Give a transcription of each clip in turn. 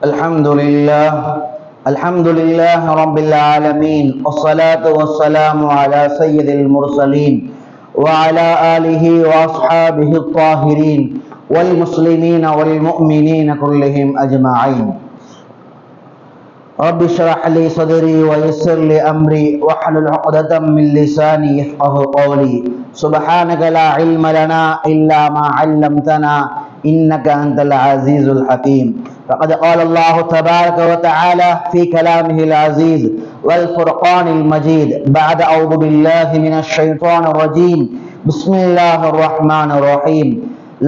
الحمد لله رب العالمين، والصلاة والسلام على سيد المرسلين وعلى آله وأصحابه الطاهرين والمسلمين والمؤمنين كلهم أجمعين. رب اشرح لي صدري ويسر لي أمري واحلل عقدة من لساني يفقهوا قولي. سبحانك لا علم لنا إلا ما علمتنا إنك أنت العزيز الحكيم. فقد قال الله تبارك وتعالى في كلامه العزيز والفرقان المجيد بعد أعوذ بالله من الشيطان الرجيم بسم الله الرحمن الرحيم.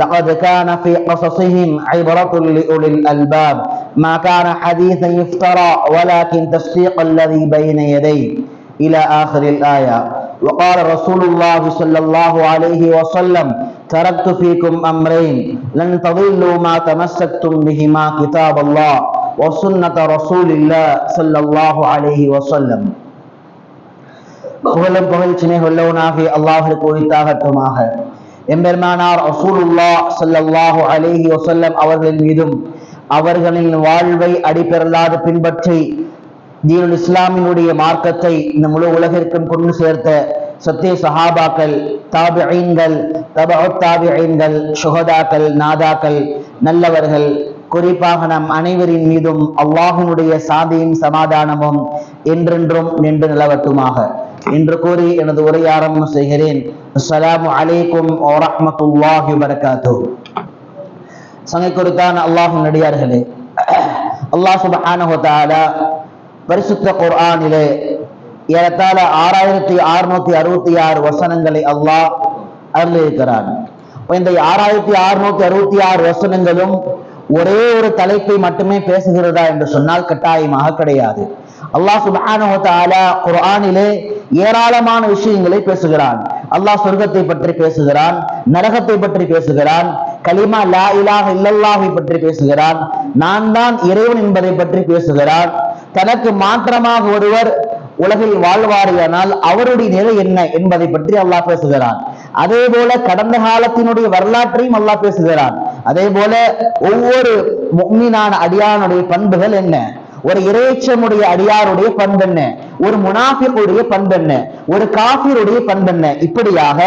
لقد كان في قصصهم عبرة لأولي الألباب ما كان حديثا يفترى ولكن تصديق الذي بين يديه إلى آخر الآية. وقال رسول الله صلى الله عليه وسلم: تركت فيكم أمرين لن تضلوا ما تمسكتم بهما كتاب الله وسنة رسول الله صلى الله عليه وسلم. புகழும் புகழ்ச்சினை உள்ளவனாகி அல்லாஹ்விற்கு உரித்தாகட்டுமாக. எம்பெருமானார் ரசூலுல்லாஹ் ஸல்லல்லாஹு அலைஹி வஸல்லம் அவர்களின் மீதும் அவர்களின் வாழ்வை அடிபெறலாது பின்பற்றி தீனுல் இஸ்லாமினுடைய மார்க்கத்தை இந்த முழு உலகிற்கும் கொண்டு சேர்த்த சத்திய சஹாபாக்கள், தாபிஈன்கள், தபஉத் தாபிஈன்கள், சுஹதாக்கள், நாதாக்கள், நல்லவர்கள், குறிப்பாக நம் அனைவரின் மீதும் அல்லாஹ்வினுடைய சாந்தியும் சமாதானமும் என்றென்றும் நின்று நிலவட்டுமாக என்று கூறி எனது உரையை ஆரம்பம் செய்கிறேன். அஸ்ஸலாமு அலைக்கும் வரஹ்மத்துல்லாஹி வபரகாத்துஹு. சங்கைக்குறித்தான அல்லாஹ்வின் நடிகார்களே, அல்லாஹ் சுப்ஹானஹு வ தஆலா பரிசுத்த குர்ஆனிலே ஏறத்தாழ 6666 வசனங்களை அல்லாஹ் அருளியிருக்கிறான். இந்த 6666 வசனங்களும் ஒரே ஒரு தலைப்பை மட்டுமே பேசுகிறதா என்று சொன்னால் கட்டாயமாக கிடையாது. அல்லாஹ் சுப்ஹானஹு வ தஆலா குர்ஆனிலே ஏராளமான விஷயங்களை பேசுகிறான். அல்லாஹ் சொர்க்கத்தை பற்றி பேசுகிறான், நரகத்தை பற்றி பேசுகிறான், கலிமா லா இலாஹ இல்லல்லாஹை பற்றி பேசுகிறான், நான் தான் இறைவன் என்பதை பற்றி பேசுகிறான். தனக்கு மாற்றமாக ஒருவர் உலகில் வாழ்வாரியானால் அவருடைய நிலை என்ன என்பதை பற்றி அல்லாஹ் பேசுகிறான். அதே போல கடந்த காலத்தினுடைய வரலாற்றையும் அல்லாஹ் பேசுகிறான். அதே போல ஒவ்வொரு முஃமினான அடியானுடைய பண்புகள் என்ன, ஒரு இறைச்சமுடைய அடியாருடைய பண்பு என்ன, ஒரு முனாஃபிக்குடைய பண்பு என்ன, ஒரு காஃபிருடைய பண்பு என்ன, இப்படியாக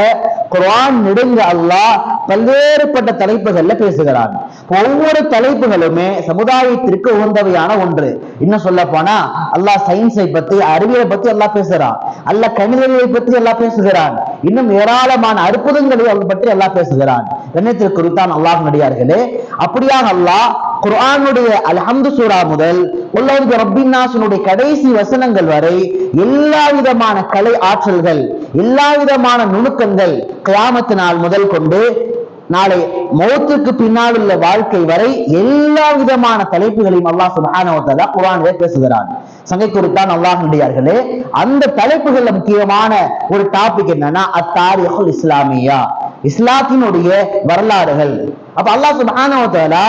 குர்ஆன் நெடுங்க அல்லாஹ் பல்வேறுபட்ட தலைப்புகள்ல பேசுகிறான். ஒவ்வொரு தலைப்புகளுமே சமுதாயத்திற்கு உகந்தவையான ஒன்று. இன்னும் சொல்ல போனா அல்லாஹ் சயின்ஸை பத்தி, அறிவியலை பத்தி எல்லாம் பேசுகிறான், அல்லாஹ் கணிதவியலை பற்றி எல்லாம் பேசுகிறான், இன்னும் ஏராளமான அற்புதங்களை அதை பற்றி எல்லாம் பேசுகிறான். கண்ணியத்திற்கு குறித்தான் அல்லாஹ் நடிகார்களே. அப்படியாக அல்லாஹ் குர்ஆனுடைய அல்ஹம்து சூரா முதல் குல் ரப்பின் நாஸினுடைய கடைசி வசனங்கள் வரை எல்லா விதமான கலை ஆற்றல்கள், எல்லா விதமான நுணுக்கங்கள், கியாமத் நாள் முதல் கொண்டு நாளை மௌத்துக்கு பின்னால் உள்ள வாழ்க்கை வரை எல்லா விதமான தலைப்புகளையும் அல்லாஹ் சுப்ஹானஹு வ தஆலா குர்ஆனிலே பேசுகிறான். சங்கை குறித்தான் அல்லாஹ் நடிகார்களே, அந்த தலைப்புகள்ல முக்கியமான ஒரு டாபிக் என்னன்னா அத்தாரிகுல் இஸ்லாமியா, இஸ்லாத்தினுடைய வரலாறுகள். அப்ப அல்லாஹ் சுப்ஹானஹு வ தஆலா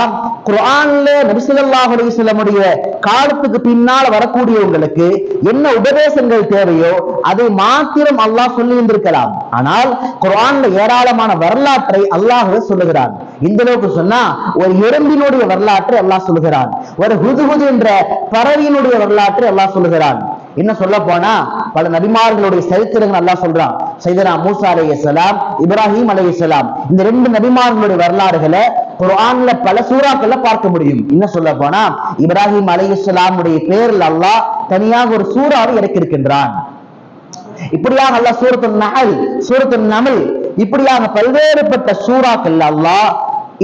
குர்ஆன்ல நபி ஸல்லல்லாஹு அலைஹி வஸல்லமுடைய காலத்துக்கு பின்னால் வரக்கூடியவங்களுக்கு என்ன உபதேசங்கள் தேவையோ அதை மாத்திரம் அல்லாஹ் சொல்லி இருந்திருக்கலாம். ஆனால் குர்ஆன்ல ஏராளமான வரலாற்றை அல்லாஹ் சொல்லுகிறான். இந்த அளவுக்கு சொன்னா ஒரு எறும்பினுடைய வரலாற்றை அல்லாஹ் சொல்லுகிறான், ஒரு ஹுதுஹுது என்ற பறவையினுடைய வரலாற்றை அல்லாஹ் சொல்லுகிறான். என்ன சொல்ல போனா பல நபிமார்களுடைய சரித்திரங்கள் அல்லாஹ் சொல்றான். சையதுனா மூசா அலைஹிஸ்ஸலாம், இப்ராஹிம் அலைஹிஸ்ஸலாம், இந்த 2 நபிமார்களுடைய வரலாறுகளை குர்ஆன்ல பல சூறாக்கள்ல பார்க்க முடியும். என்ன சொல்ல போனா இப்ராஹிம் அலைஹிஸ்ஸலாமுடைய பேர்ல அல்லாஹ் தனியாக ஒரு சூறாவை இறக்கியிருக்கின்றான். இப்படியாக அல்லாஹ் சூரத்துன் நஹல், சூரத்துன் நம்ல், இப்படியாக பல்வேறுபட்ட சூறாக்கள் அல்லாஹ்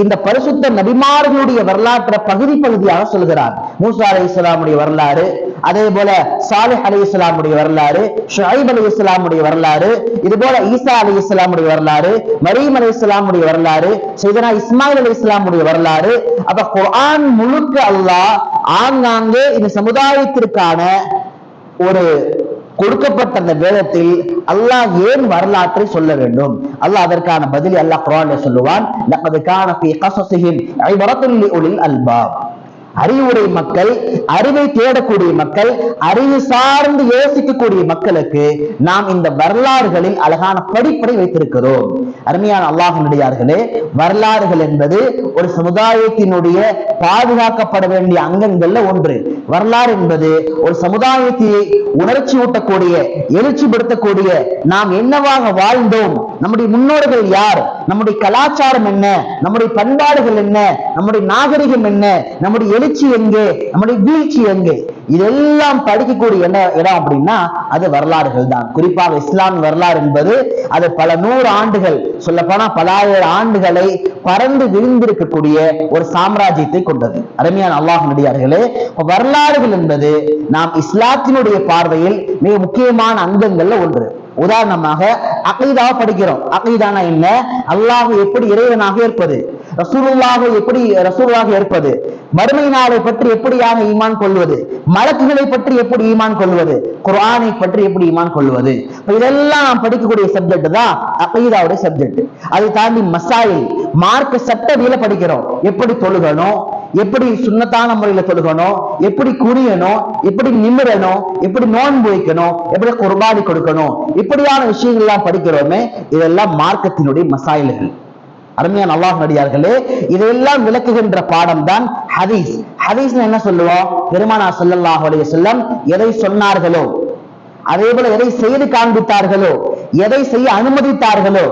இந்த பரிசுத்த நபிமார்களுடைய வரலாற்றை பகுதி பகுதியாக சொல்கிறான். மூசா அலைஹிஸ்ஸலாமுடைய வரலாறு, அதே போல சாலிஹ் அலைஹிஸ்ஸலாமுடைய வரலாறு, ஷுஐப் அலைஹிஸ்ஸலாமுடைய வரலாறு, இது போல ஈசா அலைஹிஸ்ஸலாமுடைய வரலாறு, மரியம் அலைஹிஸ்ஸலாமுடைய வரலாறு, சையதுனா இஸ்மாயில் அலைஹிஸ்ஸலாமுடைய வரலாறு. அப்ப குர்ஆன் முழுக்க அல்லாஹ் ஆங்காங்கே இந்த சமுதாயத்திற்கான ஒரு கொடுக்கப்பட்ட அந்த வேதத்தில் அல்லாஹ் ஏன் வரலாற்றை சொல்ல வேண்டும், அல்லாஹ் அதற்கான பதிலை அல்லாஹ் குர்ஆனில் சொல்லுவான். லகத் கான ஃபீ கஸஸிஹிம் இபரத்துன் லிஉலில் அல்பாப். அறிவுரை மக்கள், அறிவை தேடக்கூடிய மக்கள், அறிவு சார்ந்து யோசிக்கக்கூடிய மக்களுக்கு நாம் இந்த வரலாறுகளில் அழகான படிப்படை வைத்திருக்கிறோம். அருமையான அல்லாஹ்வினுடையார்களே, வரலாறுகள் என்பது ஒரு சமுதாயத்தினுடைய பாதுகாக்கப்பட வேண்டிய அங்கங்கள்ல ஒன்று. வரலாறு என்பது ஒரு சமுதாயத்தை உணர்ச்சி ஊட்டக்கூடிய, எழுச்சிப்படுத்தக்கூடிய, நாம் என்னவாக வாழ்ந்தோம், நம்முடைய முன்னோர்கள் யார், நம்முடைய கலாச்சாரம் என்ன, நம்முடைய பண்பாடுகள் என்ன, நம்முடைய நாகரிகம் என்ன, நம்முடைய எழுச்சி எங்கே, நம்முடைய வீழ்ச்சி எங்கே, இதெல்லாம் படிக்கக்கூடிய என்ன இடம் அப்படின்னா அது வரலாறுகள் தான். குறிப்பாக இஸ்லாமிய வரலாறு என்பது அது பல நூறு ஆண்டுகள், சொல்ல போனா பல ஆயிரம் ஆண்டுகளை பறந்து விரிந்திருக்கக்கூடிய ஒரு சாம்ராஜ்யத்தை கொண்டது. அருமையான அல்லாஹ்வினுடையார்களே, வரலாறுகள் என்பது நாம் இஸ்லாத்தினுடைய பார்வையில் மிக முக்கியமான அங்கங்கள்ல ஒன்று. உதாரணமாக அகீதாவை படிக்கிறோம். அகீதானா என்ன? அல்லாஹ் எப்படி இறைவனாக இருப்பது, ரசூலுல்லாஹ் எப்படி ரசூலாக இருப்பது, மறுமை நாளை பற்றி எப்படியாக ஈமான் கொள்வது, மலக்குகளை பற்றி எப்படி ஈமான் கொள்வது, குர்ஆனை பற்றி எப்படி ஈமான் கொள்வது, இதெல்லாம் நாம் படிக்கக்கூடிய சப்ஜெக்ட் தான் அகீதாவுடைய சப்ஜெக்ட். அதை தாண்டி மசாயில், மார்க்க சட்டவியல படிக்கிறோம். எப்படி தொழுகணும், எப்படி சுன்னத்தான முறையில தொழுகணும், எப்படி குனியணும், எப்படி நிமிரணும், எப்படி நோன்பு வைக்கணும், எப்படி குர்பானி கொடுக்கணும், இப்படியான விஷயங்கள் எல்லாம் படிக்கிறோமே, இதெல்லாம் மார்க்கத்தினுடைய மசாயில்கள். அருமையான அல்லாஹ்வினுடையார்களே, இதெல்லாம் விளக்குகின்ற பாடம் தான் ஹதீஸ். ஹதீஸ் என்ன சொல்லுவோம்? பெருமானார் ஸல்லல்லாஹு அலைஹி வஸல்லம் எதை சொன்னார்களோ, அதே போல எதை செய்து காண்பித்தார்களோ, எதை செய்ய அனுமதித்தார்களோ,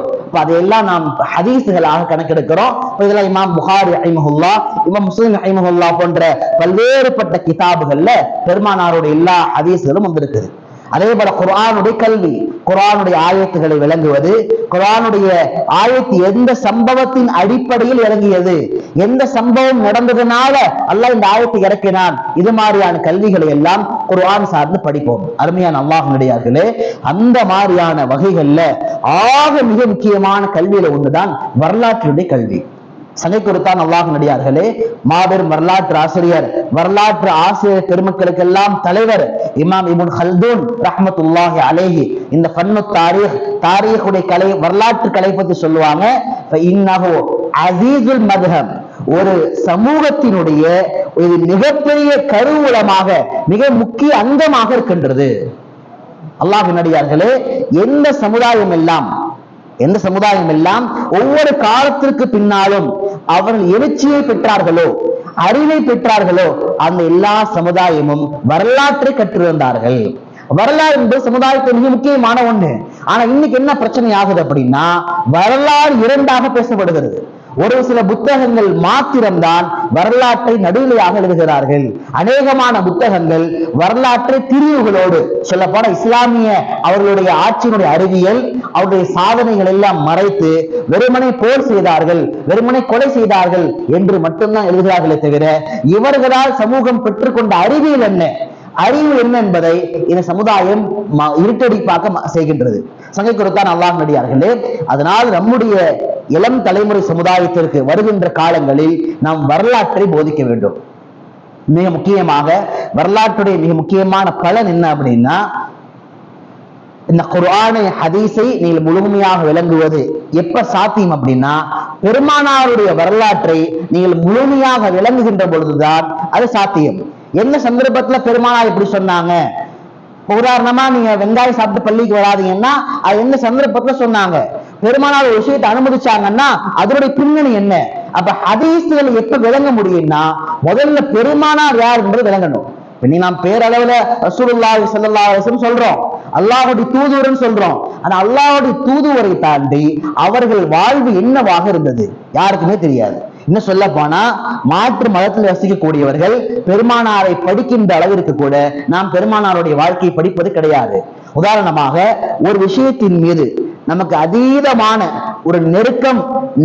அதையெல்லாம் நாம் ஹதீஸ்களாக கணக்கெடுக்கிறோம். இதெல்லாம் இமாம் புகாரி ரஹிமஹுல்லாஹ், இமாம் முஸ்லிம் ரஹிமஹுல்லாஹ் போன்ற பல்வேறுபட்ட கிதாபுகள்ல பெருமானாருடைய எல்லா ஹதீஸ்களும் வந்திருக்குது. அதே போல குர்ஆனுடைய கல்வி, குர்ஆனுடைய ஆயத்துகளை விளங்குவது, குர்ஆனுடைய ஆயத்து எந்த சம்பவத்தின் அடிப்படையில் இறங்கியது, எந்த சம்பவம் நடந்ததுனால அல்லாஹ் இந்த ஆயத்தை இறக்கினான், இது மாதிரியான கல்விகளை எல்லாம் குர்ஆன் சார்ந்து படிப்போம். அருமையான அல்லாஹ்வினுடையார்களே, அந்த மாதிரியான வகைகள்ல ஆக மிக முக்கியமான கல்வியில ஒண்ணுதான் வரலாற்றுடைய கல்வி. சங்கை கொடுத்தான் அல்லாஹ்வினுடையார்களே, மாபெரும் வரலாற்று ஆசிரியர், வரலாற்று ஆசிரியர் பெருமக்களுக்கெல்லாம் தலைவர் இமாம் இப்னு ஹல்தூன் ரஹ்மத்துல்லாஹி அலைஹி இந்த ஃபன்னு தாரீக், தாரீகுடைய கலை, வரலாற்று கலை பத்தி சொல்லுவாங்க. இன்னஹு அஸீஸுல் மத்ஹப், ஒரு சமூகத்தினுடைய ஒரு மிகப்பெரிய கருவூலமாக, மிக முக்கிய அங்கமாக இருக்கின்றது. அல்லாஹ்வினுடையார்களே, எந்த சமுதாயம் எல்லாம் ஒவ்வொரு காலத்திற்கு பின்னாலும் அவர்கள் எழுச்சியை பெற்றார்களோ, அறிவை பெற்றார்களோ, அந்த எல்லா சமுதாயமும் வரலாற்றை கற்றிருந்தார்கள். வரலாறு என்பது சமுதாயத்தில் மிக முக்கியமான ஒண்ணு. ஆனா இன்னைக்கு என்ன பிரச்சனை ஆகுது அப்படின்னா, வரலாறு இரண்டாக பேசப்படுகிறது. ஒரு சில புத்தகங்கள் மாத்திரம்தான் வரலாற்றை நடுநிலையாக எழுதுகிறார்கள். அநேகமான புத்தகங்கள் வரலாற்றை திரிவுகளோடு, சொல்ல போன இஸ்லாமிய அவர்களுடைய ஆட்சியினுடைய அறிவியல், அவருடைய சாதனைகள் எல்லாம் மறைத்து வெறுமனை போர் செய்தார்கள், வெறுமனை கொலை செய்தார்கள் என்று மட்டும்தான் எழுதுகிறார்களே தவிர, இவர்களால் சமூகம் பெற்றுக்கொண்ட அறிவியல் என்ன, அறிவு என்ன என்பதை இந்த சமுதாயம் இருட்டடிப்பாக்க செய்கின்றது. சங்கை கொடுத்தான் அல்லாஹ்வினுடையார்களே, அதனால் நம்முடைய இளம் தலைமுறை சமுதாயத்திற்கு வருகின்ற காலங்களில் நாம் வரலாற்றை போதிக்க வேண்டும். மிக முக்கியமாக வரலாற்றுடைய மிக முக்கியமான பலன் என்ன அப்படின்னா, இந்த குர்ஆனை ஹதீஸை நீங்கள் முழுமையாக விளங்குவது எப்ப சாத்தியம் அப்படின்னா, பெருமானாருடைய வரலாற்றை நீங்கள் முழுமையாக விளங்குகின்ற பொழுதுதான் அது சாத்தியம். என்ன சந்தர்ப்பத்துல பெருமானார் இப்படி சொன்னாங்க? உதாரணமா நீங்க வெங்காயம் சாப்பிட்டு பள்ளிக்கு வராதீங்கன்னா அது என்ன சந்தர்ப்பத்துல சொன்னாங்க? பெருமானார் ஒரு விஷயத்தை அனுமதிச்சாங்கன்னா அதனுடைய பின்னணி என்ன? அப்ப ஹதீஸ்கள் எப்ப விளங்க முடியும்னா, முதல்ல பெருமானார் யார் என்பது விளங்கணும். நாம் பேரளவுல ரசூலுல்லாஹி ஸல்லல்லாஹு அலைஹி வஸல்லம் சொல்றோம், அல்லாஹ்வுடைய தூதுவர்னு சொல்றோம். ஆனா அல்லாஹ்வுடைய தூதுவரை தாண்டி அவர்கள் வாழ்வு என்னவாக இருந்தது யாருக்குமே தெரியாது. இன்னும் சொல்ல போனா மாற்று மதத்தில் வசிக்கக்கூடியவர்கள் பெருமானாரை படிக்கின்ற அளவிற்கு கூட நாம் பெருமானாருடைய வாழ்க்கையை படிப்பது கிடையாது. உதாரணமாக ஒரு விஷயத்தின் மீது நமக்கு அதீதமான ஒரு நெருக்கம்,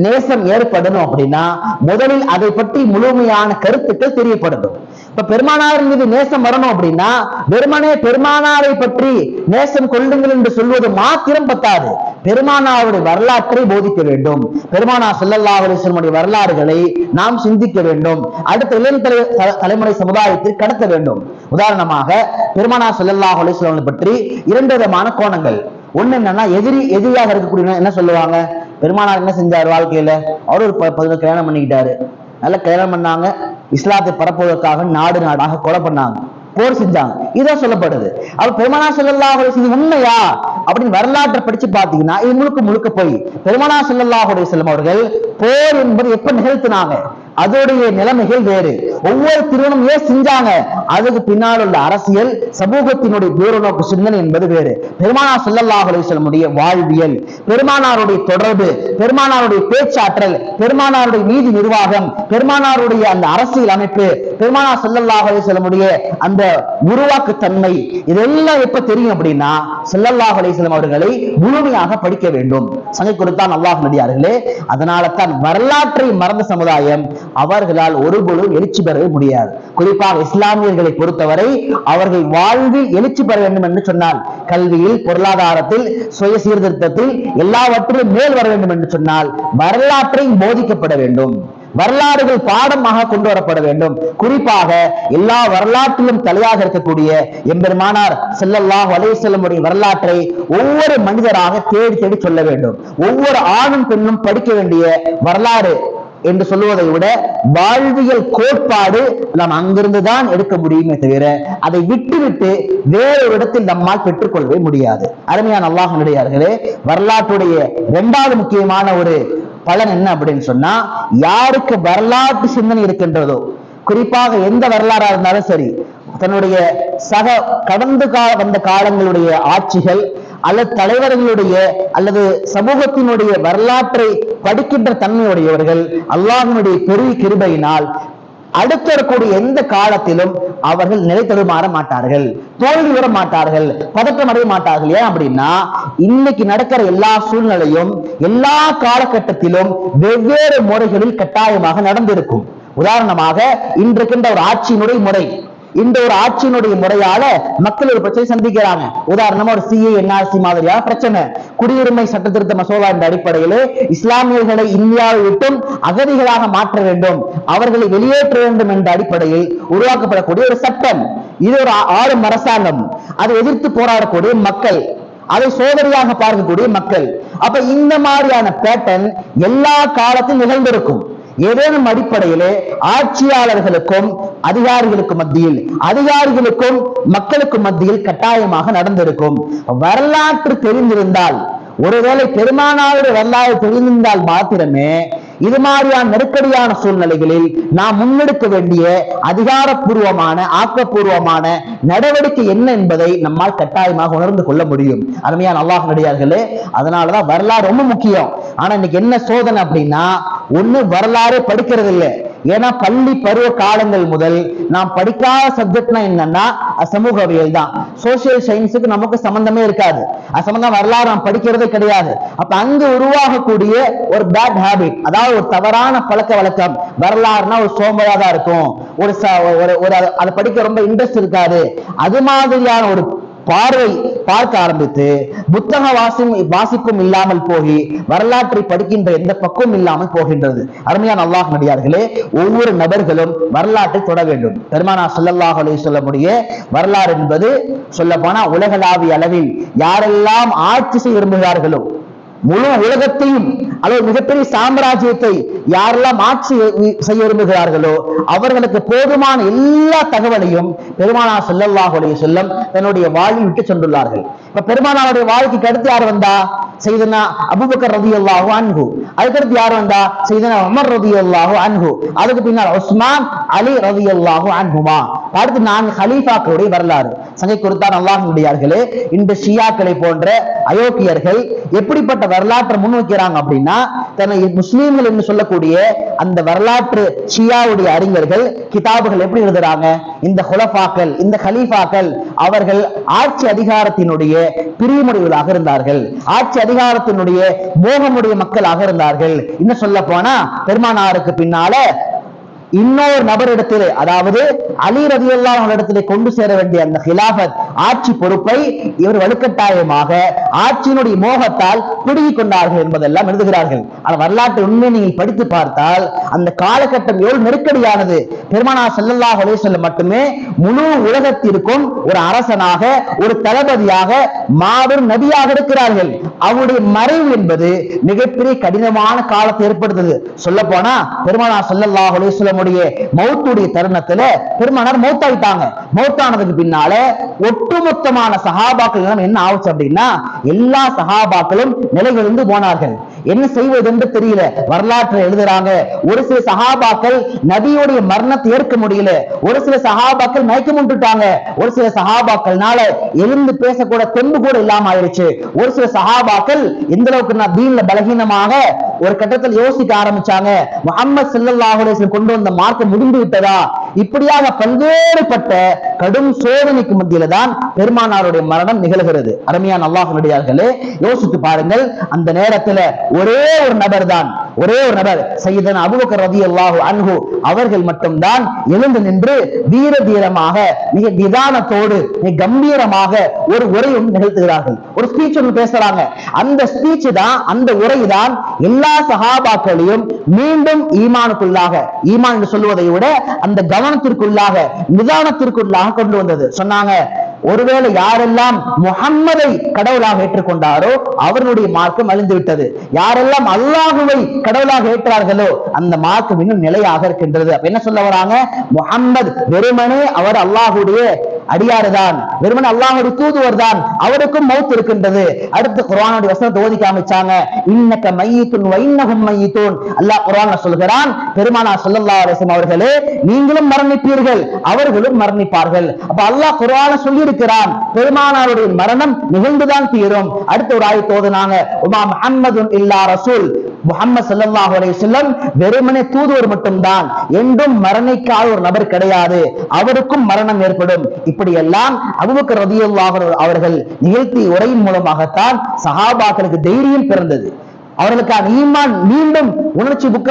நேசம் ஏற்படணும் அப்படின்னா முதலில் அதை பற்றி முழுமையான கருத்துக்கள் தெரியப்படணும். இப்ப பெருமானாரின் மீது நேசம் வரணும் அப்படின்னா வெறுமனே பெருமானாரை பற்றி நேசம் கொள்ளுங்கள் என்று சொல்வது மாத்திரம் பத்தாது. பெருமானாருடைய வரலாற்றை போதிக்க வேண்டும். பெருமானார் ஸல்லல்லாஹு அலைஹி வஸல்லம் வரலாறுகளை நாம் சிந்திக்க வேண்டும். அடுத்த இளம் தலைமுறை சமுதாயத்தில் கடத்த வேண்டும். உதாரணமாக பெருமானார் ஸல்லல்லாஹு அலைஹி வஸல்லம் பற்றி இரண்டு விதமான கோணங்கள். ஒண்ணு என்னன்னா, எதிரியாக இருக்கக்கூடிய என்ன சொல்லுவாங்க, பெருமானார் என்ன செஞ்சாரு வாழ்க்கையில, அவரு ஒரு 11 கல்யாணம் பண்ணிக்கிட்டாரு, நல்ல கல்யாணம் பண்ணாங்க, இஸ்லாத்தை பரப்புவதற்காக நாடு நாடாக கொலை பண்ணாங்க, போர் செஞ்சாங்க. இதான் சொல்லப்படுது. அப்ப பெருமானார் ஸல்லல்லாஹு அலைஹி வஸல்லம் உண்மையா அப்படின்னு வரலாற்றை படிச்சு பாத்தீங்கன்னா இது முழுக்க முழுக்க போய். பெருமானார் ஸல்லல்லாஹு அலைஹி வஸல்லம் அவர்கள் போர் என்பது எப்ப நிகழ்த்தினாங்க, அதோடைய நிலைமைகள் வேறு. ஒவ்வொரு திருமணம் ஏன் செஞ்சாங்க, அதுக்கு பின்னால் உள்ள அரசியல் சமூகத்தினுடைய தூரநோக்கு சிந்தனை என்பது வேறு. பெருமானார் ஸல்லல்லாஹு அலைஹி வஸல்லம் வாழ்வியல், பெருமானாருடைய தொடர்பு, பெருமானாருடைய பேச்சாற்றல், பெருமானாருடைய நீதி நிர்வாகம், பெருமானாருடைய அந்த அரசியல் அமைப்பு, பெருமானார் ஸல்லல்லாஹு அலைஹி வஸல்லம் அந்த உருவாக்கு தன்மை, இதெல்லாம் எப்ப தெரியும் அப்படின்னா ஸல்லல்லாஹு அலைஹி வஸல்லம் அவர்களை முழுமையாக படிக்க வேண்டும். சங்கை கொடுத்தான் அல்லாஹ் நடிகார்களே. அதனால தான் வரலாற்றை மறந்த சமுதாயம் அவர்களால் ஒருபொழுதும் எழுச்சி பெறவே முடியாது. குறிப்பாக இஸ்லாமியர்களை பொறுத்தவரை அவர்கள் வாழ்வில் எழுச்சி பெற வேண்டும் என்று சொன்னால் கல்வியில், பொருளாதாரத்தில், சுய சீர்திருத்தத்தில் எல்லாவற்றிலும் மேல் வர வேண்டும் என்று சொன்னால் வரலாற்றை போதிக்கப்பட வேண்டும், வரலாறுகள் பாடமாக கொண்டு வரப்பட வேண்டும். குறிப்பாக எல்லா வரலாற்றிலும் தலையாக இருக்கக்கூடிய எம்பெருமானார் ஸல்லல்லாஹு அலைஹி வஸல்லம் வரலாற்றை ஒவ்வொரு மனிதராக தேடி தேடி சொல்ல வேண்டும். ஒவ்வொரு ஆணும் பெண்ணும் படிக்க வேண்டிய வரலாறு என்று சொல்லுவதை விட வாழ்வியல் கோட்பாடு நாம் அங்கிருந்துதான் எடுக்க முடியுமே தவிர அதை விட்டுவிட்டு வேறொரு இடத்தில் நம்மால் பெற்றுக்கொள்ளவே முடியாது. அருமையான அல்லாஹ் நடிகார்களே, வரலாற்றுடைய இரண்டாவது முக்கியமான ஒரு பலன் என்ன அப்படின்னு சொன்னா, யாருக்கு வரலாற்று சிந்தனை இருக்கின்றதோ, குறிப்பாக எந்த வரலாறா இருந்தாலும் சரி, தன்னுடைய சக கடந்து வந்த காலங்களுடைய ஆட்சிகள் அல்லது தலைவர்களுடைய அல்லது சமூகத்தினுடைய வரலாற்றை படிக்கின்ற தன்மையுடையவர்கள் அல்லாஹ்வினுடைய பெரிய கிருபையினால் அடுத்து வரக்கூடிய எந்த காலத்திலும் அவர்கள் நிலை தடுமாற மாட்டார்கள், தோல்வி வர மாட்டார்கள், பதற்றம் அடைய மாட்டார்கள். ஏன் அப்படின்னா இன்னைக்கு நடக்கிற எல்லா சூழ்நிலையும் எல்லா காலகட்டத்திலும் வெவ்வேறு முறைகளில் கட்டாயமாக நடந்திருக்கும். உதாரணமாக இன்றைக்கின்ற ஒரு ஆட்சியினுடைய முறை, இந்த ஒரு ஆட்சியினுடைய முறையால மக்கள் ஒரு பிரச்சனை சந்திக்கிறாங்க. உதாரணமா ஒரு சிஏ என்ஆர்சி மாதிரியான பிரச்சனை, குடியுரிமை சட்ட திருத்த மசோதா என்ற அடிப்படையில் இஸ்லாமியர்களை இந்தியாவை விட்டும் அகதிகளாக மாற்ற வேண்டும், அவர்களை வெளியேற்ற வேண்டும் என்ற அடிப்படையில் உருவாக்கப்படக்கூடிய ஒரு சட்டம். இது ஒரு ஆளும் அரசாங்கம், அதை எதிர்த்து போராடக்கூடிய மக்கள், அதை சோதனையாக பார்க்கக்கூடிய மக்கள். அப்ப இந்த மாதிரியான பேட்டர்ன் எல்லா காலத்திலும் நிகழ்ந்திருக்கும். ஏதேனும் அடிப்படையிலே ஆட்சியாளர்களுக்கும் அதிகாரிகளுக்கும் மத்தியில், அதிகாரிகளுக்கும் மக்களுக்கும் மத்தியில் கட்டாயமாக நடந்திருக்கும். வரலாற்று தெரிந்திருந்தால், ஒருவேளை பெருமானாருடைய வரலாறு தெரிந்திருந்தால் மாத்திரமே இது மாதிரியான நெருக்கடியான சூழ்நிலைகளில் நாம் முன்னெடுக்க வேண்டிய அதிகாரப்பூர்வமான ஆக்கப்பூர்வமான நடவடிக்கை என்ன என்பதை நம்மால் கட்டாயமாக உணர்ந்து கொள்ள முடியும். அருமையான அல்லாஹ் நடிகார்களே, அதனாலதான் வரலாறு ரொம்ப முக்கியம். ஆனா இன்னைக்கு என்ன சோதனை அப்படின்னா, ஒண்ணு வரலாறு படிக்கிறது இல்லை. ஏன்னா பள்ளி பருவ காலங்கள் முதல் நாம் படிக்காத சப்ஜெக்ட்னா என்னன்னா சமூகவியல் தான். சோசியல் சயின்ஸுக்கு நமக்கு சம்பந்தமே இருக்காது, அது சம்பந்தம் வரலாறு நாம் படிக்கிறதே கிடையாது. அப்ப அங்கு உருவாகக்கூடிய ஒரு பேட் ஹேபிட், அதாவது ஒரு தவறான பழக்க வழக்கம், வரலாறுனா ஒரு சோம்பலா தான் இருக்கும், ஒரு அதை படிக்க ரொம்ப இன்ட்ரெஸ்ட் இருக்காது, அது மாதிரியான ஒரு பார்வை பார்க்க ஆரம்பித்து புத்தக வாசிப்பும் இல்லாமல் போகி வரலாற்றை படிக்கின்ற எந்த பக்குவம் இல்லாமல் போகின்றது. அருமையான அல்லாஹ் நடிகார்களே, ஒவ்வொரு நபர்களும் வரலாற்றை தொட வேண்டும். பெருமானார் ஸல்லல்லாஹு அலைஹி வஸல்லம் வரலாறு என்பது சொல்ல போனா உலகளாவிய அளவில் யாரெல்லாம் ஆட்சி செய்ய விரும்புகிறார்களோ, முழு உலகத்தையும் அல்லது மிகப்பெரிய சாம்ராஜ்யத்தை யாரெல்லாம் ஆட்சி செய்ய விரும்புகிறார்களோ அவர்களுக்கு போதுமான எல்லா தகவலையும் பெருமானார் ஸல்லல்லாஹு அலைஹி வஸல்லம் தன்னுடைய வாழ்வில் விட்டு சென்றுள்ளார்கள். இப்ப பெருமானாருடைய வாழ்க்கைக்கு அடுத்து யார் வந்தா? சையதுனா அபூபக்கர் ரலியல்லாஹு அன்ஹு. அதுக்கடுத்து யார் வந்தா? சையதுனா உமர் ரலியல்லாஹு அன்ஹு. அதுக்கு பின்னால் உஸ்மான், அலி ரலியல்லாஹு அன்ஹுமா. அடுத்து 4 ஹலீஃபாக்களுடைய வரலாறு. சங்கை கொடுத்தான் அல்லாஹ்வுடையார்களே, இந்த ஷியாக்களை போன்ற அயோக்கியர்கள் எப்படிப்பட்ட வரலாற்றை முன்வைக்கிறாங்க அப்படின்னா, தன்னை முஸ்லீம்கள் என்று சொல்லக்கூடிய அந்த வரலாற்று ஷியாவுடைய அறிஞர்கள் கிதாபுகள் எப்படி எழுதுறாங்க? இந்த ஹுலஃபாக்கள், இந்த ஹலீஃபாக்கள் அவர்கள் ஆட்சி அதிகாரத்தினுடைய பிரிமுறைகளாக இருந்தார்கள், ஆட்சி அதிகாரத்தினுடைய மோகமுடைய மக்களாக இருந்தார்கள். இன்னும் சொல்ல போனா பெருமானாருக்கு பின்னால இன்னொரு நபரிடத்திலே, அதாவது அலி ரலியல்லாஹு அன்ஹு இடத்திலே கொண்டு சேர வேண்டிய அந்த ஹிலாஃபத், ஆட்சி பொறுப்பை இவர் வலுக்கட்டாயமாக ஆட்சியினுடைய மோகத்தால் பிடுங்கிக் கொண்டார்கள் என்பதெல்லாம் எழுதுகிறார்கள். ஆனால் வரலாற்று உண்மையை நீங்கள் படித்து பார்த்தால் அந்த காலகட்டம் எவ்வளவு நெருக்கடியானது. பெருமானார் ஸல்லல்லாஹு அலைஹி வஸல்லம் மட்டுமே முழு உலகத்திற்கும் ஒரு அரசனாக, ஒரு தளபதியாக, மாபெரும் நபியாக இருக்கிறார்கள். அவருடைய மறைவு என்பது மிகப்பெரிய கடினமான காலத்தை ஏற்படுத்தது. சொல்ல போனா பெருமானார் ஸல்லல்லாஹு அலைஹி வஸல்லம் மௌத்துடைய தருணத்துல பெருமானார் மௌத்தாயிட்டாங்க. மௌத்தானதுக்கு பின்னால ஒட்டுமொத்தமான சஹாபாக்கள் என்ன ஆச்சு அப்படின்னா, எல்லா சஹாபாக்களும் நிலையிலிருந்து போனார்கள். என்ன செய்வது என்று தெரியல. வரலாற்றை எழுதுறாங்க, ஒரு சில சஹாபாக்கள் நபியுடைய மரணத்தை ஏற்க முடியல, ஒரு சில சஹாபாக்கள் மயக்கம் விட்டுட்டாங்க, ஒரு சில சஹாபாக்கள்னால எழுந்து பேசக்கூட தெம்பு கூட இல்லாம ஆயிடுச்சு. ஒரு சில சஹாபாக்கள் எந்த அளவுக்கு தீன்ல பலகீனமாக ஒரு கட்டத்தில் யோசிக்க ஆரம்பிச்சாங்க, முஹம்மது ஸல்லல்லாஹு அலைஹி வஸல்லம் கொண்டு வந்த மார்க்கம் முடிந்து விட்டதா? இப்படியாக பல்வேறுபட்ட கடும் சோதனைக்கு மத்தியில தான் பெருமானாருடைய மரணம் நிகழ்கிறது. அருமையான அல்லாஹ்வினுடையார்களே, யோசித்து பாருங்கள். அந்த நேரத்துல ஒரே ஒரு நபர் தான், ஒரே ஒரு நபர் சையதுனா அபூபக்கர் ரலியல்லாஹு அன்ஹு அவர்கள் மட்டும்தான் எழுந்து நின்று வீர தீரமாக, மிக நிதானத்தோடு, மிக கம்பீரமாக ஒரு உரை ஒன்று நிகழ்த்துகிறார்கள். ஒரு ஸ்பீச் ஒன்று பேசுறாங்க. அந்த ஸ்பீச் தான், அந்த உரை தான் எல்லா சஹாபாக்களையும் மீண்டும் ஈமானுக்குள்ளாக, ஈமான் என்று சொல்லுவதை விட அந்த கவனத்திற்குள்ளாக, நிதானத்திற்குள்ளாக கொண்டு வந்தது. சொன்னாங்க, ஒருவேளை யாரெல்லாம் முஹம்மதை கடவுளாக ஏற்றுக்கொண்டாரோ அவர்களுடைய மார்க்கம் அழிந்து விட்டது. யாரெல்லாம் அல்லாஹுவை கடவுளாக ஏற்றார்களோ அந்த மார்க்கம் இன்னும் நிலையாக இருக்கின்றது. அப்ப என்ன சொல்ல வராங்க? முஹம்மது வெறுமனே அவர் அல்லாஹுடைய அடியாறுதான், வெறுமனே அல்லாஹுடைய தூதுவர் தான், அவருக்கும் மௌத் இருக்கின்றது. அடுத்து குர்ஆனுடைய வசனத்தை ஓதி காமிச்சாங்க, இன்னக மையித்துன் வ இன்னஹும் மையித்துன். அல்லாஹ் குர்ஆன்ல சொல்கிறான், பெருமானார் ஸல்லல்லாஹு அலைஹி வஸல்லம் அவர்களே, நீங்களும் மரணிப்பீர்கள், அவர்களும் மரணிப்பார்கள். அப்ப அல்லாஹ் குர்ஆன்ல சொல்லி இருக்கிறான், பெருமானாருடைய மரணம் நிகழ்ந்துதான் தீரும். அடுத்த ஒரு ஆயத்தை ஓதுனாங்க, உமா முஹம்மதுன் இல்லா ரசூல். முஹம்மது ஸல்லல்லாஹு அலைஹி வஸல்லம் வெறுமனே தூதுவர் மட்டும்தான், என்றும் மரணிக்காத ஒரு நபர் கிடையாது, அவருக்கும் மரணம் ஏற்படும். இப்படி எல்லாம் அபூபக்கர் ரலியல்லாஹு அன்ஹு அவர்கள் நிகழ்த்திய உரையின் மூலமாகத்தான் சஹாபாக்களுக்கு தைரியம் பிறந்தது. அவர்களுக்கான ஈமான் மீண்டும் உணர்ச்சி புக்க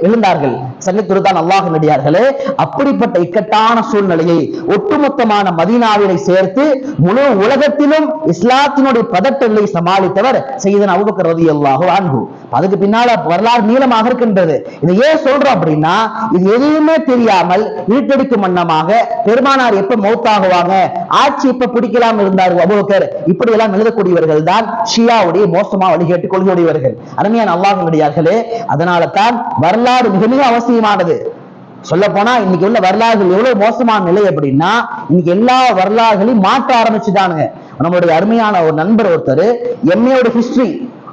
எழுந்தார்கள். சங்கத்துதான் அல்லாஹ்வின் அடியார்களே, அப்படிப்பட்ட இக்கட்டான சூழ்நிலையை ஒட்டுமொத்தமான மதீனாவிலை சேர்த்து முழு உலகத்திலும் இஸ்லாத்தினுடைய பதட்டங்களை சமாளித்தவர் சையதுனா அபூபக்கர் ரலியல்லாஹு அன்ஹு. அதுக்கு பின்னால வரலாறு நீளமாக இருக்கின்றது. இதை ஏன் சொல்றோம் அப்படின்னா, இது எதுவுமே தெரியாமல் இருட்டடிக்கும் வண்ணமாக பெருமானார் எப்ப மௌத்தாகுவாங்க, ஆட்சி எப்ப பிடிக்கலாம் இருந்தார் அபூபக்கர், இப்படி எல்லாம் எழுதக்கூடியவர்கள் தான் ஷியாவுடைய மோசமா வழிகேட்டு கொள்கையுடையவர்கள். அருமையான அல்லாஹ்வினுடையார்களே, அதனால தான் வரலாறு மிக மிக அவசியமானது. சொல்ல போனா இன்னைக்கு உள்ள வரலாறுகள் எவ்வளவு மோசமான நிலை அப்படின்னா, இன்னைக்கு எல்லா வரலாறுகளையும் மாற்ற ஆரம்பிச்சுட்டானுங்க. நம்மளுடைய அருமையான ஒரு நண்பர் ஒருத்தர் எம்ஏயோட ஹிஸ்டரி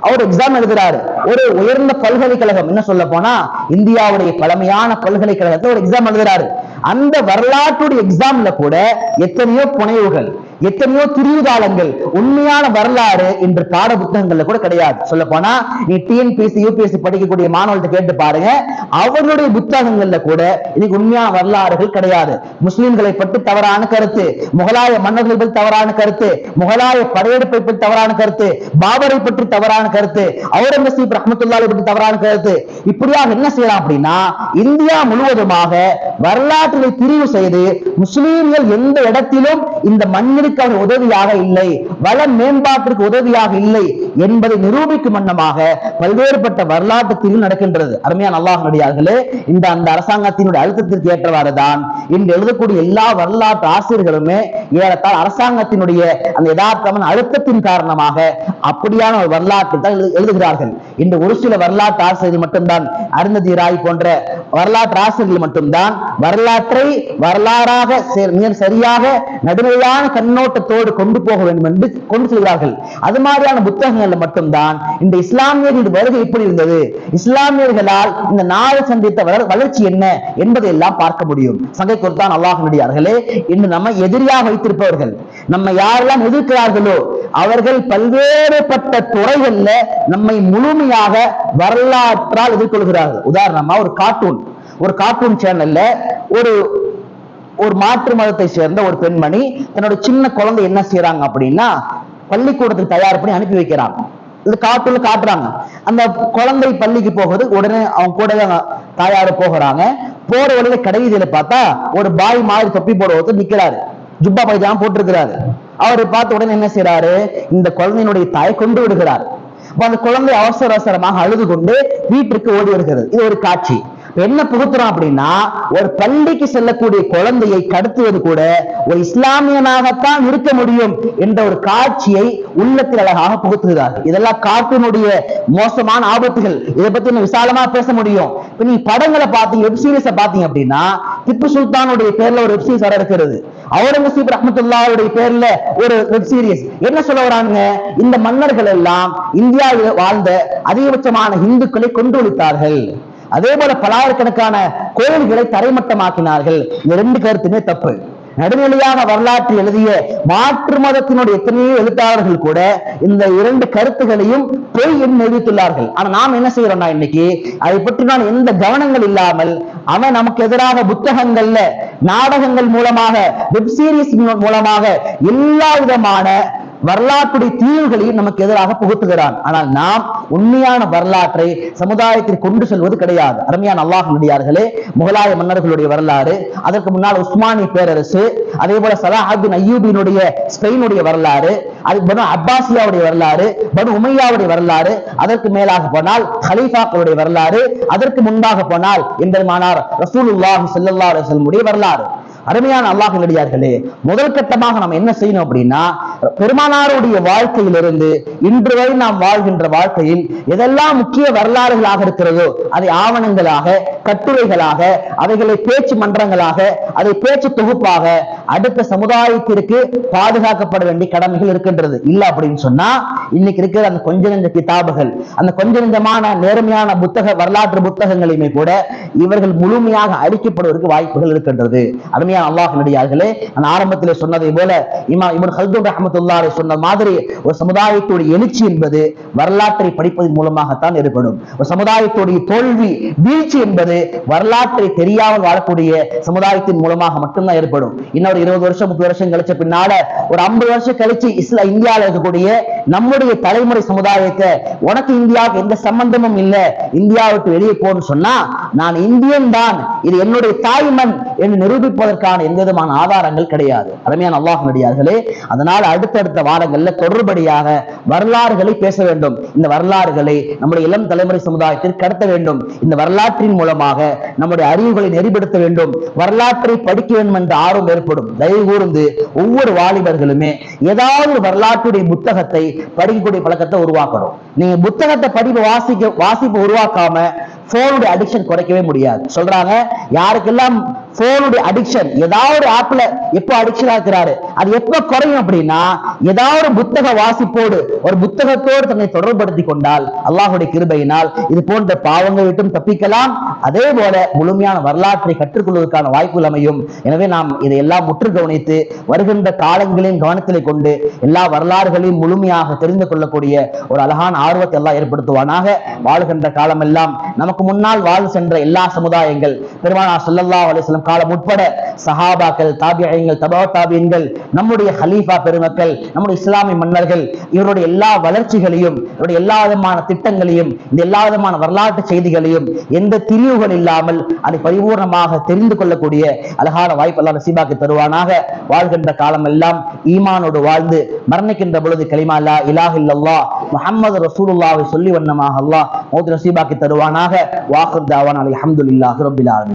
அவர் எக்ஸாம் எழுதுறாரு. ஒரு உயர்ந்த பல்கலைக்கழகம், என்ன சொல்ல போனா இந்தியாவுடைய பழமையான பல்கலைக்கழகத்தை ஒரு எக்ஸாம் எழுதுறாரு. அந்த வரலாற்றுடைய எக்ஸாம்ல கூட எத்தனையோ புனைவுகள், எத்தனையோ திரிவுகாலங்கள், உண்மையான வரலாறு இன்று பாட புத்தகங்கள்ல கூட கிடையாது. சொல்ல போனா நீ டிஎன்பிஎஸ்சி யூபிஎஸ்சி படிக்கக்கூடிய மாணவர்கள்ட்ட கேட்டு பாருங்க, அவர்களுடைய புத்தகங்கள்ல கூட இன்னைக்கு உண்மையான வரலாறுகள் கிடையாது. முஸ்லிம்களை பற்றி தவறான கருத்து, முகலாய மன்னர்களை பற்றி தவறான கருத்து, முகலாய படையெடுப்பை பற்றி தவறான கருத்து, பாபரை பற்றி தவறான கருத்து, அவுரங்கசீப் ரஹ்மத்துல்லாஹி பற்றி தவறான கருத்து, இப்படியாக என்ன செய்யலாம் அப்படின்னா, இந்தியா முழுவதுமாக வரலாற்றை திரிவு செய்து முஸ்லிம்கள் எந்த இடத்திலும் இந்த மண்ணிற்கு உதவியாக இல்லை, வள மேம்பாட்டிற்கு உதவியாக இல்லை என்பதை நிரூபிக்கும் வண்ணமாக பல்வேறுபட்ட வரலாற்று தீர்வு நடக்கின்றது. அருமையான அல்லாஹ்வினுடையார்களே, இந்த அந்த அரசாங்கத்தினுடைய அழுத்தத்திற்கு ஏற்றவாறுதான் இன்று எழுதக்கூடிய எல்லா வரலாற்று ஆசிரியர்களுமே ஏறத்தால் அரசாங்கத்தினுடைய அந்த யதார்த்தமான அழுத்தத்தின் காரணமாக அப்படியான ஒரு வரலாற்றை தான் எழுதுகிறார்கள். இன்று ஒரு சில வரலாற்று ஆசிரியர்கள் மட்டும்தான், அருந்ததி ராய் போன்ற வரலாற்று ஆசிரியர்கள் மட்டும்தான் வரலாற்றை வரலாறாக சரியாக நடுநிலையான கண்ணோட்டத்தோடு கொண்டு போக வேண்டும் என்று கொண்டு செல்கிறார்கள். அது மாதிரியான புத்தகங்கள்ல மட்டும்தான் இந்த இஸ்லாமியர்கள் வருகை எப்படி இருந்தது, இஸ்லாமியர்களால் இந்த நாடு சந்தித்த வளர்ச்சி என்ன என்பதை எல்லாம் பார்க்க முடியும். சங்கை கொடுத்தான் அல்லாஹ்வினுடையார்களே, இன்று நம்ம எதிரியாக வைத்திருப்பவர்கள், நம்ம யாரெல்லாம் எதிர்க்கிறார்களோ அவர்கள் பல்வேறுபட்ட துறைகள்ல நம்மை முழுமையாக வரலாற்றால் எதிர்கொள்கிறார்கள். உதாரணமா ஒரு கார்ட்டூன் சேனல்ல ஒரு மாற்று மதத்தை சேர்ந்த ஒரு பெண்மணி தன்னோட சின்ன குழந்தை என்ன செய்யறாங்க அப்படின்னா, பள்ளிக்கூடத்துக்கு தயார் பண்ணி அனுப்பி வைக்கிறாங்க. இந்த கார்ட்டூன்ல காட்டுறாங்க. அந்த குழந்தை பள்ளிக்கு போகுது, உடனே அவங்க கூட தாயாரு போகிறாங்க. போற வழியில கடைவீதியில பார்த்தா ஒரு பாய் மாதிரி தொப்பி போட ஒருத்தர் நிக்கிறாரு, ஜுப்பா பைஜாமா போட்டிருக்கிறாரு. அவரை பார்த்த உடனே என்ன செய்யறாரு, இந்த குழந்தையினுடைய தாய் கொண்டு விடுகிறார். அந்த குழந்தை அவசர அவசரமாக அழுது கொண்டு வீட்டிற்கு ஓடி வருகிறது. இது ஒரு காட்சி. என்ன புகுத்துறோம் அப்படின்னா, ஒரு பள்ளிக்கு செல்லக்கூடிய குழந்தையை கடத்துவது கூட ஒரு இஸ்லாமியனாகத்தான் இருக்க முடியும் என்ற ஒரு காட்சியை உள்ளத்தில் அழகாக புகுத்துகிறார்கள். இதெல்லாம் கார்ட்டூனுடைய மோசமான ஆபத்துகள். இதை பத்தி நம்ம விசாலமா பேச முடியும். இப்ப நீ படங்களை பார்த்தீங்க, வெப் சீரிஸை பார்த்தீங்க அப்படின்னா, திப்பு சுல்தானுடைய பேர்ல ஒரு வெப் சீரிஸ் வர இருக்கிறது, அவுரங்கசீப் ரஹ்மத்துல்லாஹுடைய பேர்ல ஒரு வெப் சீரிஸ். என்ன சொல்ல வராங்க, இந்த மன்னர்கள் எல்லாம் இந்தியாவில் வாழ்ந்த அதிகபட்சமான இந்துக்களை கொன்றொழித்தார்கள், அதே போல பலாயிரக்கணக்கான கோயில்களை தரைமட்டமாக்கினார்கள். இந்த ரெண்டு கருத்துமே தப்பு. நடுநிலையாக வரலாற்று எழுதிய மாற்று மதத்தினுடைய எத்தனையோ எழுத்தாளர்கள் கூட இந்த இரண்டு கருத்துகளையும் பொய் என்று நிரூபித்துள்ளார்கள். ஆனா நாம் என்ன செய்யறோம்னா, இன்னைக்கு அதை பற்றி நான் எந்த கவனங்கள் இல்லாமல் அவன் நமக்கு எதிராக புத்தகங்கள்ல, நாடகங்கள் மூலமாக, வெப் சீரிஸ் மூலமாக எல்லா விதமான வரலாற்றுடைய தீர்வுகளையும் நமக்கு எதிராக புகுத்துகிறான். ஆனால் நாம் உண்மையான வரலாற்றை சமுதாயத்தில் கொண்டு செல்வது கிடையாது. அருமையான அல்லாஹ்வின் அடியார்களே, முகலாய மன்னர்களுடைய வரலாறு, அதற்கு முன்னால் உஸ்மானிய பேரரசு, அதே போல சலாஹுத்தீன் அய்யூபியினுடைய ஸ்பெயினுடைய வரலாறு, அது பனு அப்பாசியாவுடைய வரலாறு, பனு உமையாவுடைய வரலாறு, அதற்கு மேலாக போனால் ஹலீஃபாக்களுடைய வரலாறு, அதற்கு முன்பாக போனால் எம்பெருமானார் ரசூலுல்லாஹி ஸல்லல்லாஹு அலைஹி வஸல்லம் உடைய வரலாறு. அருமையான அல்லாஹ்வின் அடியார்களே, முதல் கட்டமாக நாம் என்ன செய்யணும் அப்படின்னா, பெருமானாருடைய வாழ்க்கையிலிருந்து இன்று வரை நாம் வாழ்கின்ற வாழ்க்கையில் எதெல்லாம் முக்கிய வரலாறுகளாக இருக்கிறதோ அதை ஆவணங்களாக, கட்டுரைகளாக, அவைகளை பேச்சு மன்றங்களாக, அதை பேச்சு தொகுப்பாக அடுத்த சமுதாயத்திற்கு பாதுகாக்கப்பட வேண்டிய கடமைகள் இருக்கின்றது. இல்ல அப்படின்னு சொன்னா இன்னைக்கு இருக்கிற அந்த கொஞ்ச நெஞ்ச கிதாபுகள், அந்த கொஞ்ச நெஞ்சமான நேர்மையான வரலாற்று புத்தகங்களையுமே கூட இவர்கள் முழுமையாக அழிக்கப்படுவதற்கு வாய்ப்புகள் இருக்கின்றது. அருமையான அல்லாஹ்வின் அடியார்களே, நான் ஆரம்பத்திலே சொன்னதை போல இமாம் இப்னு கல்தூன் ரஹ்மத்துல்லாஹி சொன்ன மாதிரி ஒரு சமுதாயத்துடைய எழுச்சி என்பது வரலாற்றை படிப்பதன் மூலமாகத்தான் ஏற்படும். ஒரு சமுதாயத்துடைய தோல்வி, வீழ்ச்சி என்பது வரலாற்றை தெரியாமல் வாழக்கூடிய சமுதாயத்தின் மூலமாக மட்டும்தான் ஏற்படும். இன்னொரு 20 வருஷம் 30 வருஷம் கழிச்ச பின்னால, ஒரு 50 வருஷம் கழிச்சு இந்தியாவில் இருக்கக்கூடிய நம்முடைய தலைமுறை சமுதாயத்தை, உனக்கு இந்தியாவுக்கு எந்த சம்பந்தமும் இல்லை, இந்தியாவுக்கு வெளியே போன்னு சொன்னா நான் இந்தியன் தான், இது என்னுடைய தாய்மண் என்று நிரூபிப்பதற்கான எந்த விதமான ஆதாரங்கள் கிடையாது. அருமையான அல்லாஹ்வின் அடியார்களே, அதனால் அடுத்தடுத்த வாரங்கள்ல தொடர்படியாக வரலாறுகளை பேச வேண்டும். இந்த வரலாறுகளை நம்முடைய இளம் தலைமுறை சமுதாயத்திற்கு கடத்த வேண்டும். இந்த வரலாற்றின் மூலமாக நம்முடைய அறிவுகளை நெறிப்படுத்த வேண்டும். வரலாற்றை படிக்க வேண்டும் என்ற ஆர்வம் ஏற்படும். தயவு கூர்ந்து ஒவ்வொரு வாலிபர்களுமே ஏதாவது வரலாற்றுடைய புத்தகத்தை படிக்கக்கூடிய பழக்கத்தை உருவாக்கணும். நீங்க புத்தகத்தை வாசிப்பு உருவாக்காம போனுடைய அடிக்ஷன் குறைக்கவே முடியாது. சொல்றாங்க, யாருக்கெல்லாம் போனுடைய அடிக்ஷன், ஏதாவது ஆப்ல எப்போ அடிக்ஷனா இருக்கிறாரு, அது எப்ப குறையும் அப்படின்னா, ஏதாவது புத்தக வாசிப்போடு, ஒரு புத்தகத்தோடு தன்னை தொடர்படுத்தி கொண்டால் அல்லாஹ்வுடைய கிருபையினால் இது போன்ற பாவங்கள் விட்டும் தப்பிக்கலாம். அதே போல முழுமையான வரலாற்றை கற்றுக்கொள்வதற்கான வாய்ப்புகள் அமையும். எனவே நாம் இதையெல்லாம் முற்று கவனித்து வருகின்ற காலங்களையும் கவனத்திலே கொண்டு எல்லா வரலாறுகளையும் முழுமையாக தெரிந்து கொள்ளக்கூடிய ஒரு அழகான ஆர்வத்தை எல்லாம் ஏற்படுத்துவானாக. வாழ்கின்ற காலமெல்லாம் நமக்கு முன்னால் வாழ்ந்து சென்ற எல்லா சமுதாயங்கள், பெருமானார் ஸல்லல்லாஹு அலைஹி வஸல்லம் காலம் உட்பட சஹாபாக்கள், தாபிஈன்கள், தபா தாபிஈன்கள், நம்முடைய ஹலீஃபா பெருமக்கள், நம்முடைய இஸ்லாமிய மன்னர்கள், இவருடைய எல்லா வளர்ச்சிகளையும், இவருடைய எல்லா விதமான திட்டங்களையும், இந்த எல்லா விதமான வரலாற்று செய்திகளையும் எந்த திரிவுகள் இல்லாமல் அதை பரிபூர்ணமாக தெரிந்து கொள்ளக்கூடிய அழகான வாய்ப்பு எல்லாம் நசீபாக்கி தருவானாக. வாழ்கின்ற காலம் எல்லாம் ஈமானோடு வாழ்ந்து மரணிக்கின்ற பொழுது கலிமா லா இலாஹ இல்லல்லாஹ் முஹம்மது ரசூலுல்லாஹை சொல்லி வண்ணமாக அல்லாஹ் மௌத் நசீபாக்கி தருவானாக. வாஹிர் தாவானா அல்ஹம்துலில்லாஹி ரப்பில் ஆலமீன்.